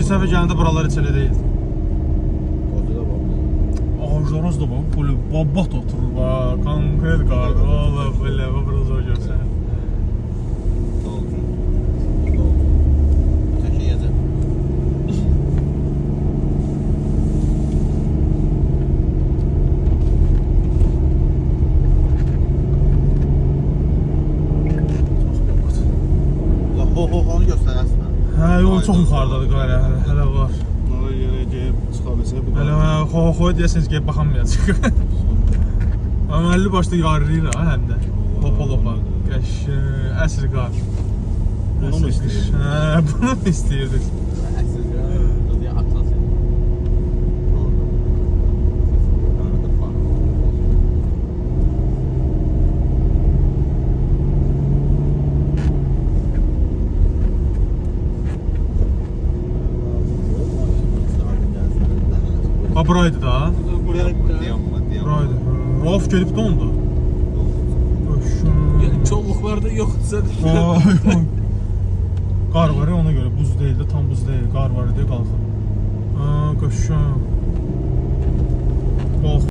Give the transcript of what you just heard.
Keçən səfər gələndə buralar heç elə deyildi. Ağaclarımız da bu, böyle babat oturur, konkret qardı, valla böyle, burada zor görsən. Onu göstərəsin. Hə, yol çox yuxarıdadır qara, hələ var. Nara yerə gəlib çıxa bilsə bu da. Hələ xoy deyəsiniz ki, baxamayacaq. Əməlli başda yarırır ha, həm də. Lopa. Qəş, əsr qar. Bunu mu istəyirdiniz? Hə, bunu mu istəyirdiniz? Əsr qar, deyə atlas. Ha, buraydı da. Buraydı. Rauf gelib də onda. Çolluqlarda yoxdursa. Qar var ya, ona görə buz deyil də, tam buz deyil. Qar var deyə qalxır. Qaşım.